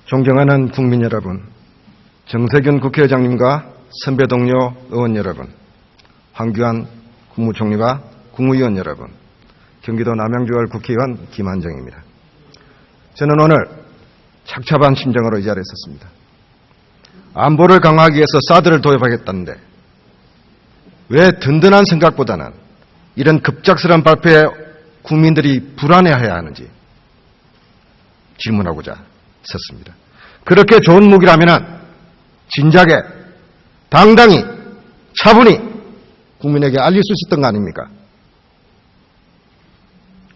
존경하는 국민 여러분, 정세균 국회의장님과 선배 동료 의원 여러분, 황교안 국무총리와 국무위원 여러분, 경기도 남양주월 국회의원 김한정입니다. 저는 오늘 착잡한 심정으로 이 자리에 섰습니다. 안보를 강화하기 위해서 사드를 도입하겠다는데 왜 든든한 생각보다는 이런 급작스러운 발표에 국민들이 불안해해야 하는지 질문하고자 섰습니다. 그렇게 좋은 무기라면 진작에 당당히 차분히 국민에게 알릴 수 있었던 거 아닙니까?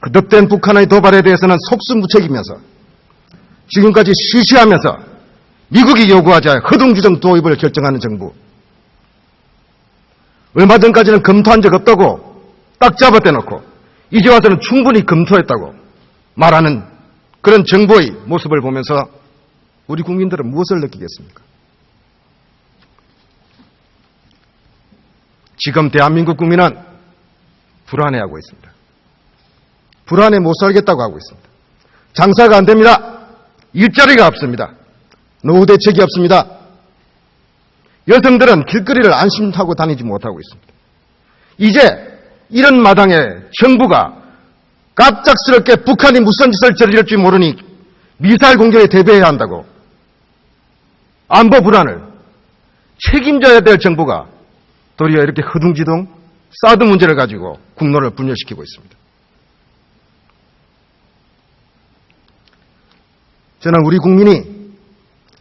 거듭된 북한의 도발에 대해서는 속수무책이면서 지금까지 쉬쉬하면서 미국이 요구하자 허둥지둥 도입을 결정하는 정부, 얼마 전까지는 검토한 적 없다고 딱 잡아떼놓고 이제 와서는 충분히 검토했다고 말하는 그런 정부의 모습을 보면서 우리 국민들은 무엇을 느끼겠습니까? 지금 대한민국 국민은 불안해하고 있습니다. 불안해 못 살겠다고 하고 있습니다. 장사가 안 됩니다. 일자리가 없습니다. 노후 대책이 없습니다. 여성들은 길거리를 안심하고 다니지 못하고 있습니다. 이제 이런 마당에 정부가 갑작스럽게 북한이 무슨 짓을 저지를지 모르니 미사일 공격에 대비해야 한다고 안보 불안을 책임져야 될 정부가 도리어 이렇게 허둥지둥 사드 문제를 가지고 국론을 분열시키고 있습니다. 저는 우리 국민이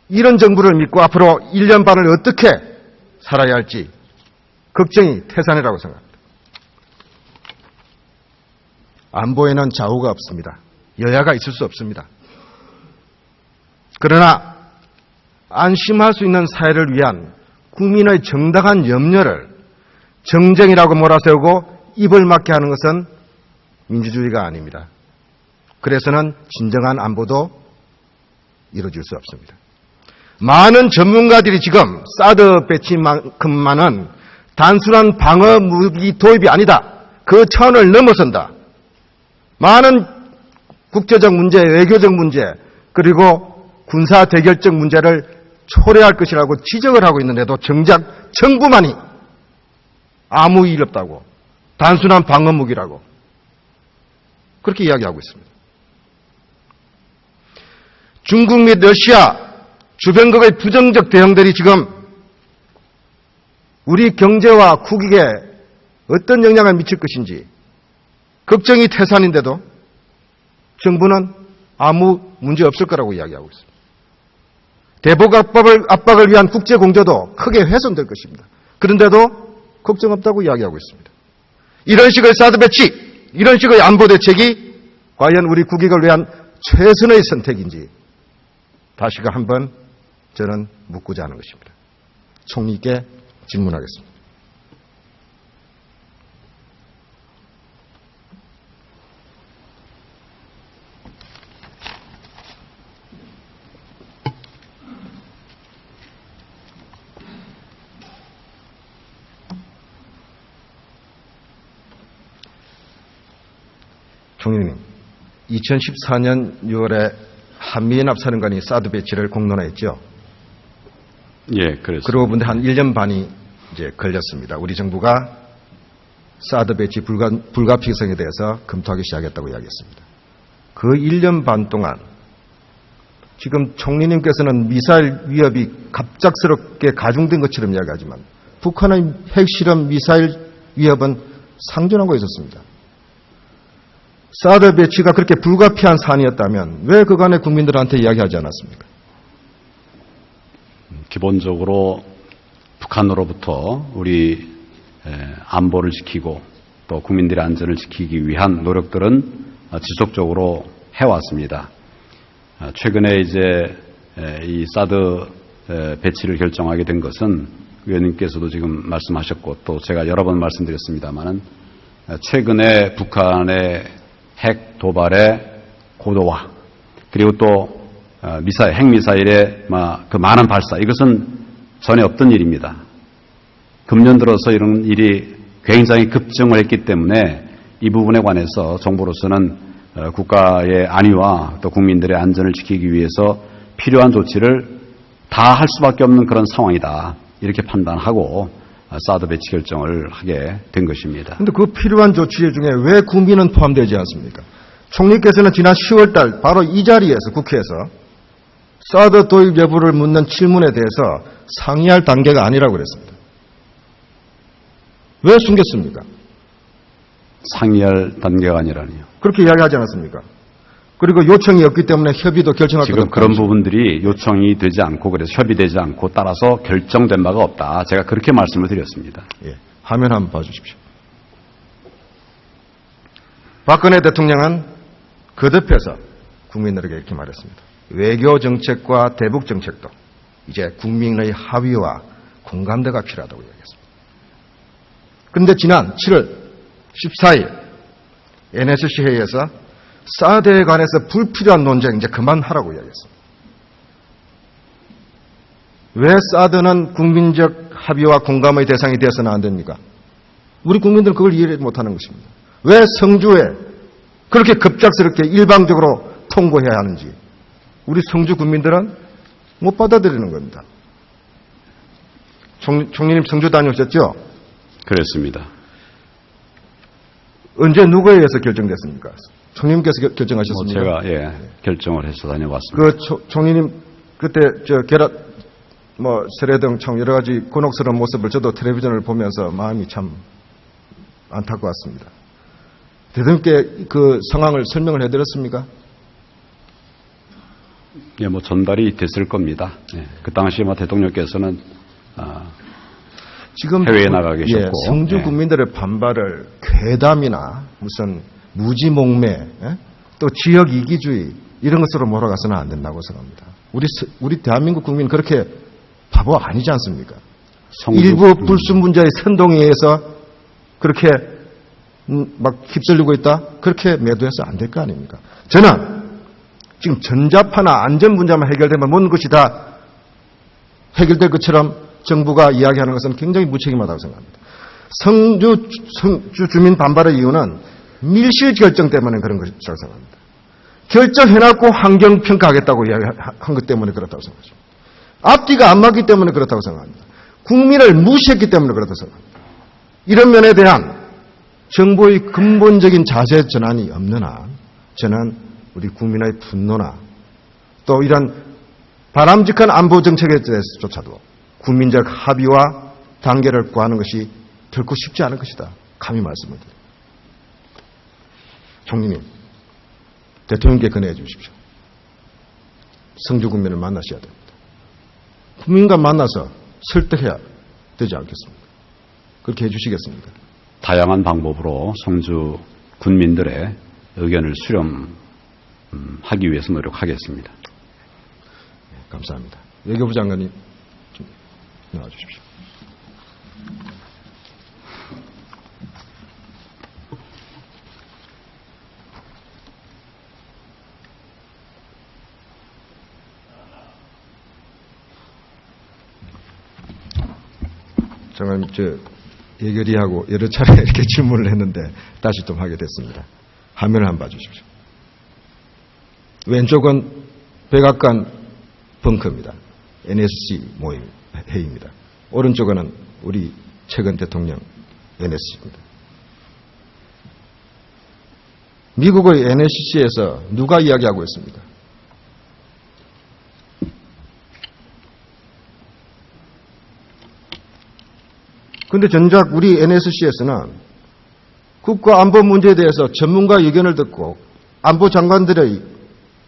이런 정부를 믿고 앞으로 1년 반을 어떻게 살아야 할지 걱정이 태산이라고 생각합니다. 안보에는 좌우가 없습니다. 여야가 있을 수 없습니다. 그러나 안심할 수 있는 사회를 위한 국민의 정당한 염려를 정쟁이라고 몰아세우고 입을 막게 하는 것은 민주주의가 아닙니다. 그래서는 진정한 안보도 이루어질 수 없습니다. 많은 전문가들이 지금 사드 배치만큼만은 단순한 방어 무기 도입이 아니다. 그 차원을 넘어선다. 많은 국제적 문제, 외교적 문제, 그리고 군사 대결적 문제를 초래할 것이라고 지적을 하고 있는데도 정작 정부만이 아무 일 없다고, 단순한 방어 무기라고 그렇게 이야기하고 있습니다. 중국 및 러시아 주변국의 부정적 대응들이 지금 우리 경제와 국익에 어떤 영향을 미칠 것인지 걱정이 태산인데도 정부는 아무 문제 없을 거라고 이야기하고 있습니다. 대북 압박을 위한 국제 공조도 크게 훼손될 것입니다. 그런데도 걱정 없다고 이야기하고 있습니다. 이런 식의 사드 배치, 이런 식의 안보 대책이 과연 우리 국익을 위한 최선의 선택인지 다시가 한번 저는 묻고자 하는 것입니다. 총리께 질문하겠습니다. 총리님, 2014년 6월에 한미연합사령관이 사드 배치를 공론화했죠. 예, 그렇습니다. 그러고 보니 한 1년 반이 이제 걸렸습니다. 우리 정부가 사드 배치 불가피성에 대해서 검토하기 시작했다고 이야기했습니다. 그 1년 반 동안 지금 총리님께서는 미사일 위협이 갑작스럽게 가중된 것처럼 이야기하지만 북한의 핵실험 미사일 위협은 상존하고 있었습니다. 사드 배치가 그렇게 불가피한 사안이었다면 왜 그간의 국민들한테 이야기하지 않았습니까? 기본적으로 북한으로부터 우리 안보를 지키고 또 국민들의 안전을 지키기 위한 노력들은 지속적으로 해왔습니다. 최근에 이제 이 사드 배치를 결정하게 된 것은 의원님께서도 지금 말씀하셨고 또 제가 여러 번 말씀드렸습니다마는 최근에 북한의 핵 도발의 고도화 그리고 또 핵미사일의 그 많은 발사 이것은 전에 없던 일입니다. 금년 들어서 이런 일이 굉장히 급증을 했기 때문에 이 부분에 관해서 정부로서는 국가의 안위와 또 국민들의 안전을 지키기 위해서 필요한 조치를 다 할 수밖에 없는 그런 상황이다. 이렇게 판단하고 사드 배치 결정을 하게 된 것입니다. 그런데 그 필요한 조치 중에 왜 국민은 포함되지 않습니까? 총리께서는 지난 10월 달 바로 이 자리에서 국회에서 사드 도입 여부를 묻는 질문에 대해서 상의할 단계가 아니라고 그랬습니다. 왜 숨겼습니까? 상의할 단계가 아니라니요. 그렇게 이야기하지 않았습니까? 그리고 요청이 없기 때문에 협의도 결정할 것도 지금 그런 부분들이 요청이 되지 않고 그래서 협의되지 않고 따라서 결정된 바가 없다. 제가 그렇게 말씀을 드렸습니다. 예, 화면 한번 봐주십시오. 박근혜 대통령은 거듭해서 국민들에게 이렇게 말했습니다. 외교 정책과 대북 정책도 이제 국민의 합의와 공감대가 필요하다고 이야기했습니다. 그런데 지난 7월 14일 NSC 회의에서 사드에 관해서 불필요한 논쟁 이제 그만하라고 이야기했습니다. 왜 사드는 국민적 합의와 공감의 대상이 되어서는 안 됩니까? 우리 국민들은 그걸 이해 못하는 것입니다. 왜 성주에 그렇게 급작스럽게 일방적으로 통고해야 하는지 우리 성주 국민들은 못 받아들이는 겁니다. 총리님 성주 다녀오셨죠? 그렇습니다. 언제 누구에 의해서 결정됐습니까? 총리님께서 결정하셨습니까? 제가 결정을 해서 다녀왔습니다. 그 총리님 그때 세례등 참 여러 가지 곤혹스러운 모습을 저도 텔레비전을 보면서 마음이 참 안타까웠습니다. 대통령께 그 상황을 설명을 해드렸습니까? 전달이 됐을 겁니다. 그 당시에 대통령께서는 지금 해외에 나가 계셨고 성주 국민들의 반발을 괴담이나 무슨 무지몽매 또 지역 이기주의 이런 것으로 몰아가서는 안 된다고 생각합니다. 우리 대한민국 국민 그렇게 바보 아니지 않습니까? 일부 불순분자의 선동에 의해서 그렇게 막 휩쓸리고 있다? 그렇게 매도해서 안 될 거 아닙니까? 저는 지금 전자파나 안전 문제만 해결되면 모든 것이 다 해결될 것처럼 정부가 이야기하는 것은 굉장히 무책임하다고 생각합니다. 성주 주민 반발의 이유는 밀실 결정 때문에 그런 것이라고 생각합니다. 결정해놨고 환경평가하겠다고 이야기한 것 때문에 그렇다고 생각합니다. 앞뒤가 안 맞기 때문에 그렇다고 생각합니다. 국민을 무시했기 때문에 그렇다고 생각합니다. 이런 면에 대한 정부의 근본적인 자세 전환이 없는 한 저는 우리 국민의 분노나 또 이런 바람직한 안보 정책에 대해서조차도 국민적 합의와 단계를 구하는 것이 결코 쉽지 않을 것이다. 감히 말씀을 드립니다. 총리님, 대통령께 건의해 주십시오. 성주 국민을 만나셔야 됩니다. 국민과 만나서 설득해야 되지 않겠습니까? 그렇게 해 주시겠습니까? 다양한 방법으로 성주 군민들의 의견을 수렴하기 위해서 노력하겠습니다. 네, 감사합니다. 외교부 장관님 좀 나와 주십시오. 장관님, 예결위하고 여러 차례 이렇게 질문을 했는데 다시 좀 하게 됐습니다. 화면을 한번 봐주십시오. 왼쪽은 백악관 벙커입니다. NSC 모임 회의입니다. 오른쪽은 우리 최근 대통령 NSC입니다. 미국의 NSC에서 누가 이야기하고 있습니까? 그런데 정작 우리 NSC에서는 국가 안보 문제에 대해서 전문가 의견을 듣고 안보 장관들의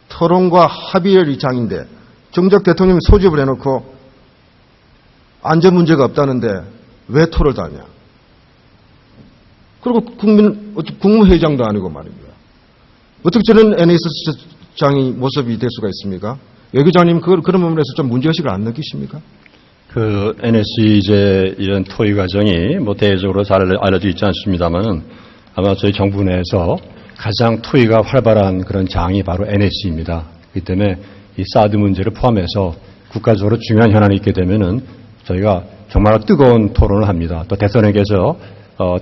토론과 합의의 장인데 정작 대통령이 소집을 해놓고 안전 문제가 없다는데 왜 토를 다냐. 그리고 국무회장도 아니고 말입니다. 어떻게 저런 NSC장이 모습이 될 수가 있습니까? 외교장님 그런 부분에서 좀 문제의식을 안 느끼십니까? NSC 이런 토의 과정이 대외적으로 잘 알려져 있지 않습니다만은 아마 저희 정부 내에서 가장 토의가 활발한 그런 장이 바로 NSC입니다. 그렇기 때문에 이 사드 문제를 포함해서 국가적으로 중요한 현안이 있게 되면은 저희가 정말 뜨거운 토론을 합니다. 또 대선에게서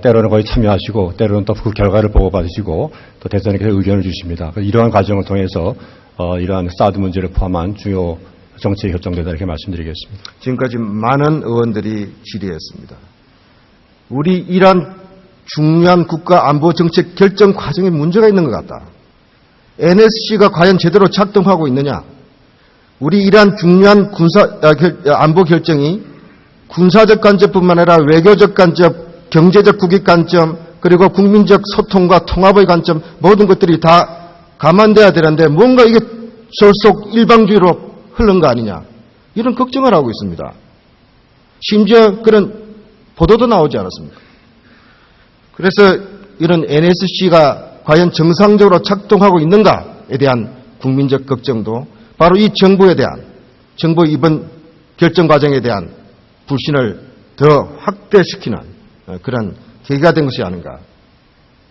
때로는 거의 참여하시고 때로는 또 그 결과를 보고받으시고 또 대선에게서 의견을 주십니다. 이러한 과정을 통해서 이러한 사드 문제를 포함한 주요 정책이 결정되다 이렇게 말씀드리겠습니다. 지금까지 많은 의원들이 질의했습니다. 우리 이러한 중요한 국가 안보 정책 결정 과정에 문제가 있는 것 같다. NSC가 과연 제대로 작동하고 있느냐? 우리 이러한 중요한 안보 결정이 군사적 관점뿐만 아니라 외교적 관점, 경제적 국익 관점, 그리고 국민적 소통과 통합의 관점 모든 것들이 다 감안돼야 되는데 뭔가 이게 졸속 일방주의로 흐른 거 아니냐. 이런 걱정을 하고 있습니다. 심지어 그런 보도도 나오지 않았습니까? 그래서 이런 NSC가 과연 정상적으로 작동하고 있는가에 대한 국민적 걱정도 바로 이 정부에 대한, 정부 이번 결정 과정에 대한 불신을 더 확대시키는 그런 계기가 된 것이 아닌가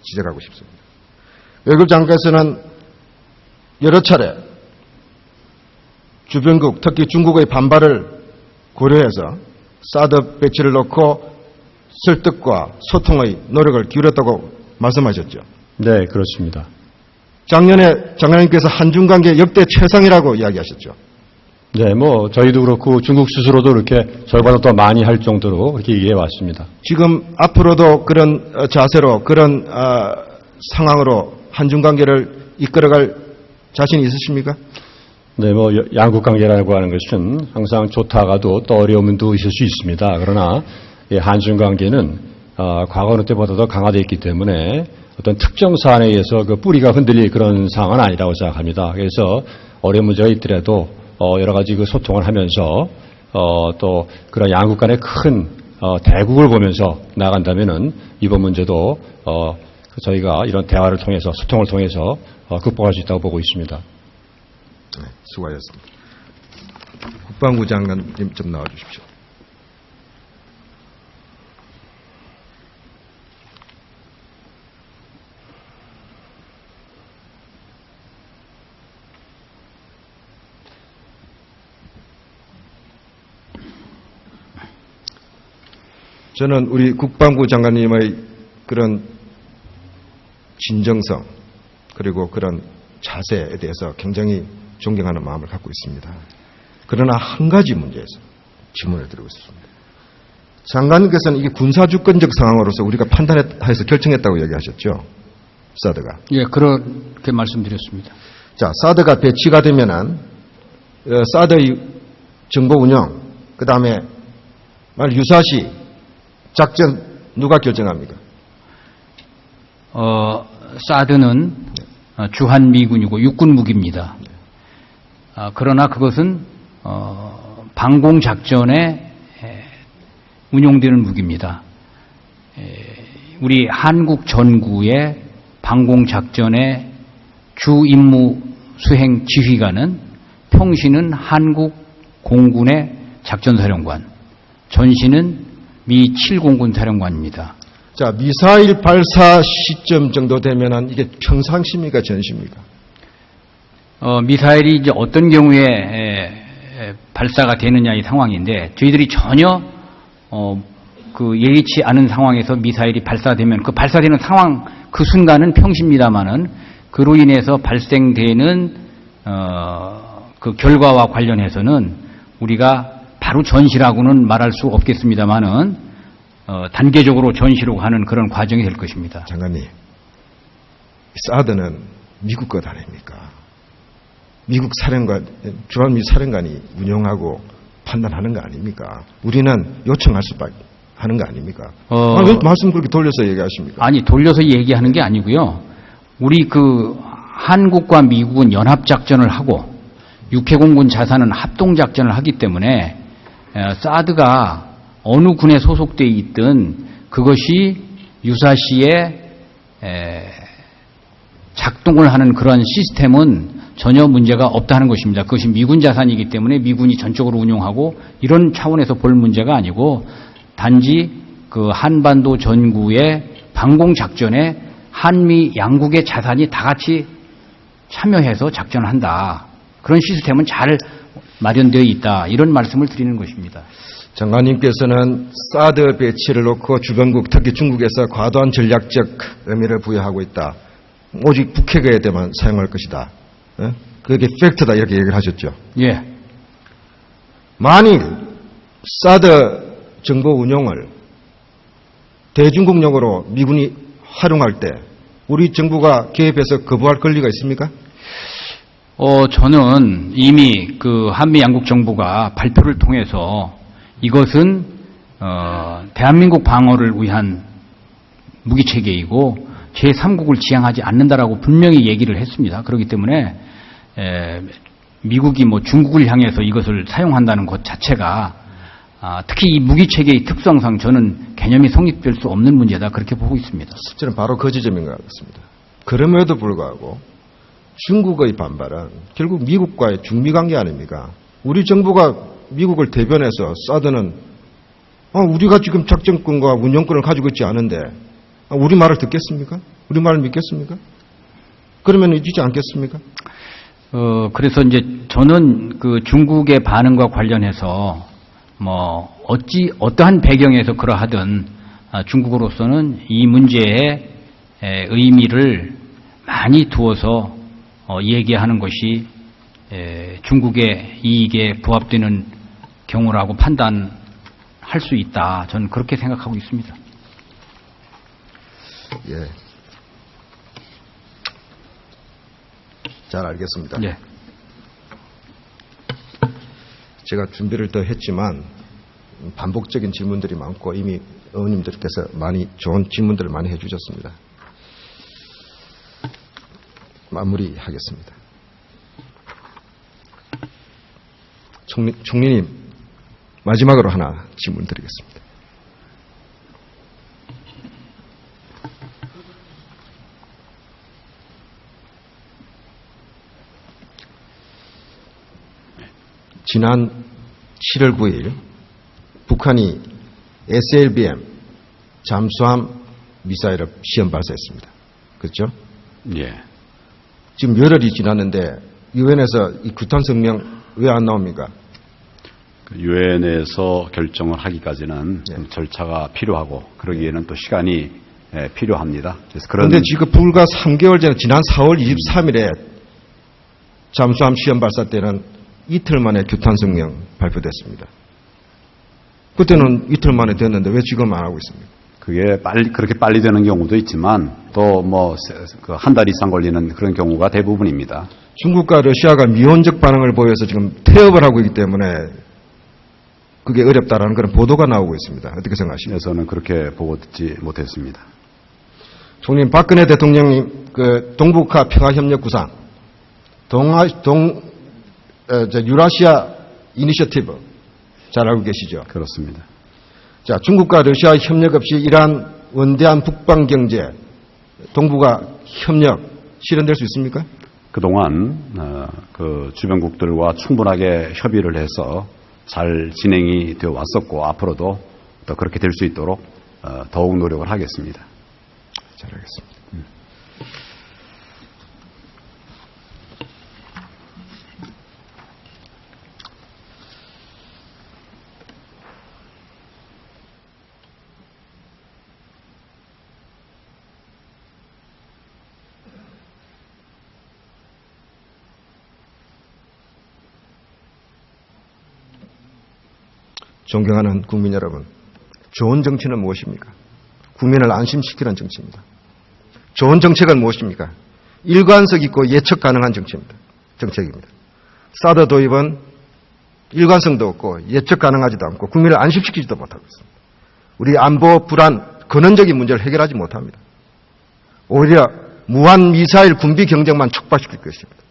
지적하고 싶습니다. 외교부 장관께서는 여러 차례 주변국, 특히 중국의 반발을 고려해서 사드 배치를 놓고 설득과 소통의 노력을 기울였다고 말씀하셨죠. 네, 그렇습니다. 작년에 장관님께서 한중 관계 역대 최상이라고 이야기하셨죠. 네, 저희도 그렇고 중국 스스로도 이렇게 저희보다 더 많이 할 정도로 그렇게 얘기해 왔습니다. 지금 앞으로도 그런 자세로 그런 상황으로 한중 관계를 이끌어갈 자신이 있으십니까? 네, 양국 관계라고 하는 것은 항상 좋다가도 또 어려움도 있을 수 있습니다. 그러나 한중 관계는 과거 어느 때보다 더 강화되어 있기 때문에 어떤 특정 사안에 의해서 그 뿌리가 흔들릴 그런 상황은 아니라고 생각합니다. 그래서 어려운 문제가 있더라도 여러 가지 그 소통을 하면서 또 그런 양국 간의 큰 대국을 보면서 나아간다면은 이번 문제도 저희가 이런 대화를 통해서 소통을 통해서 극복할 수 있다고 보고 있습니다. 네, 수고하셨습니다. 국방부 장관님 좀 나와 주십시오. 저는 우리 국방부 장관님의 그런 진정성 그리고 그런 자세에 대해서 굉장히 존경하는 마음을 갖고 있습니다. 그러나 한 가지 문제에서 질문을 드리고 있습니다. 장관님께서는 이게 군사주권적 상황으로서 우리가 판단해서 결정했다고 얘기하셨죠. 사드가. 예, 그렇게 말씀드렸습니다. 자, 사드가 배치가 되면은 사드의 정보 운영, 그 다음에 유사시 작전 누가 결정합니까? 사드는 주한미군이고 육군 무기입니다. 그러나 그것은 방공작전에 운용되는 무기입니다. 우리 한국 전구의 방공작전의 주 임무 수행 지휘관은 평시는 한국 공군의 작전사령관, 전시는 미 7공군 사령관입니다. 자, 미사일 발사 시점 정도 되면은 이게 평상시입니까, 전시입니까? 미사일이 이제 어떤 경우에 발사가 되느냐 이 상황인데 저희들이 전혀 그 예기치 않은 상황에서 미사일이 발사되면 그 발사되는 상황 그 순간은 평시입니다만은 그로 인해서 발생되는 그 결과와 관련해서는 우리가 바로 전시라고는 말할 수 없겠습니다만은 단계적으로 전시로 가는 그런 과정이 될 것입니다. 장관님, 사드는 미국 것 아닙니까? 미국 사령관, 주한미 사령관이 운영하고 판단하는 거 아닙니까? 우리는 요청할 수밖에 하는 거 아닙니까? 왜 말씀 그렇게 돌려서 얘기하십니까? 아니, 돌려서 얘기하는 게 아니고요. 우리 그 한국과 미국은 연합작전을 하고 육해공군 자산은 합동작전을 하기 때문에 사드가 어느 군에 소속되어 있든 그것이 유사시에 작동을 하는 그런 시스템은 전혀 문제가 없다는 것입니다. 그것이 미군 자산이기 때문에 미군이 전적으로 운용하고 이런 차원에서 볼 문제가 아니고 단지 그 한반도 전구의 방공작전에 한미 양국의 자산이 다 같이 참여해서 작전을 한다. 그런 시스템은 잘 마련되어 있다. 이런 말씀을 드리는 것입니다. 장관님께서는 사드 배치를 놓고 주변국, 특히 중국에서 과도한 전략적 의미를 부여하고 있다. 오직 북핵에 대해만 사용할 것이다. 그게 팩트다 이렇게 얘기를 하셨죠. 예. 만일 사드 정보 운용을 대중국용으로 미군이 활용할 때 우리 정부가 개입해서 거부할 권리가 있습니까? 저는 이미 그 한미 양국 정부가 발표를 통해서 이것은 대한민국 방어를 위한 무기 체계이고 제3국을 지향하지 않는다라고 분명히 얘기를 했습니다. 그렇기 때문에 미국이 뭐 중국을 향해서 이것을 사용한다는 것 자체가 특히 이 무기 체계의 특성상 저는 개념이 성립될 수 없는 문제다 그렇게 보고 있습니다. 실제는 바로 그 지점인 것 같습니다. 그럼에도 불구하고 중국의 반발은 결국 미국과의 중미 관계 아닙니까? 우리 정부가 미국을 대변해서 사드는 우리가 지금 작전권과 운영권을 가지고 있지 않은데 우리 말을 듣겠습니까? 우리 말을 믿겠습니까? 그러면 이기지 않겠습니까? 그래서 이제 저는 그 중국의 반응과 관련해서 어떠한 배경에서 그러하든 중국으로서는 이 문제의 의미를 많이 두어서 얘기하는 것이 중국의 이익에 부합되는 경우라고 판단할 수 있다. 저는 그렇게 생각하고 있습니다. 예. 잘 알겠습니다. 예. 제가 준비를 더 했지만 반복적인 질문들이 많고 이미 의원님들께서 많이 좋은 질문들을 많이 해주셨습니다. 마무리하겠습니다. 총리님, 마지막으로 하나 질문 드리겠습니다. 지난 7월 9일 북한이 SLBM 잠수함 미사일을 시험 발사했습니다. 그렇죠? 예. 지금 열흘이 지났는데 유엔에서 이 규탄 성명 왜 안 나옵니까? 유엔에서 결정을 하기까지는 예. 절차가 필요하고 그러기에는 또 시간이 필요합니다. 그래서 그런데 지금 불과 3개월 전에 지난 4월 23일에 잠수함 시험 발사 때는 이틀 만에 규탄 성명 발표됐습니다. 그때는 이틀 만에 됐는데 왜 지금 안 하고 있습니까? 그게 그렇게 빨리 되는 경우도 있지만 또 한 달 이상 걸리는 그런 경우가 대부분입니다. 중국과 러시아가 미온적 반응을 보여서 지금 태업을 하고 있기 때문에 그게 어렵다라는 그런 보도가 나오고 있습니다. 어떻게 생각하십니까? 저는 그렇게 보고 듣지 못했습니다. 총리님, 박근혜 대통령님 그 동북아 평화협력 구상, 유라시아 이니셔티브 잘 알고 계시죠? 그렇습니다. 자, 중국과 러시아 협력 없이 이러한 원대한 북방 경제, 동북아 협력 실현될 수 있습니까? 그동안 그 주변국들과 충분하게 협의를 해서 잘 진행이 되어 왔었고 앞으로도 더 그렇게 될 수 있도록 더욱 노력을 하겠습니다. 잘 알겠습니다. 존경하는 국민 여러분, 좋은 정치는 무엇입니까? 국민을 안심시키는 정치입니다. 좋은 정책은 무엇입니까? 일관성 있고 예측 가능한 정책입니다. 사드 도입은 일관성도 없고 예측 가능하지도 않고 국민을 안심시키지도 못하고 있습니다. 우리 안보 불안, 근원적인 문제를 해결하지 못합니다. 오히려 무한 미사일 군비 경쟁만 촉발시킬 것입니다.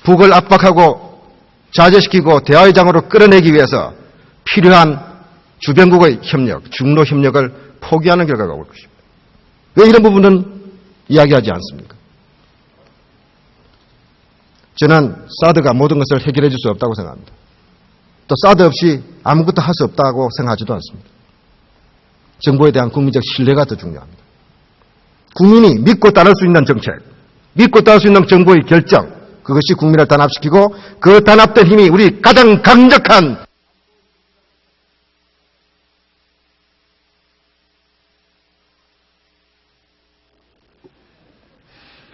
북을 압박하고 자제시키고 대화의 장으로 끌어내기 위해서 필요한 주변국의 협력, 중로 협력을 포기하는 결과가 올 것입니다. 왜 이런 부분은 이야기하지 않습니까? 저는 사드가 모든 것을 해결해 줄 수 없다고 생각합니다. 또 사드 없이 아무것도 할 수 없다고 생각하지도 않습니다. 정부에 대한 국민적 신뢰가 더 중요합니다. 국민이 믿고 따를 수 있는 정책, 믿고 따를 수 있는 정부의 결정, 그것이 국민을 단합시키고 그 단합된 힘이 우리 가장 강력한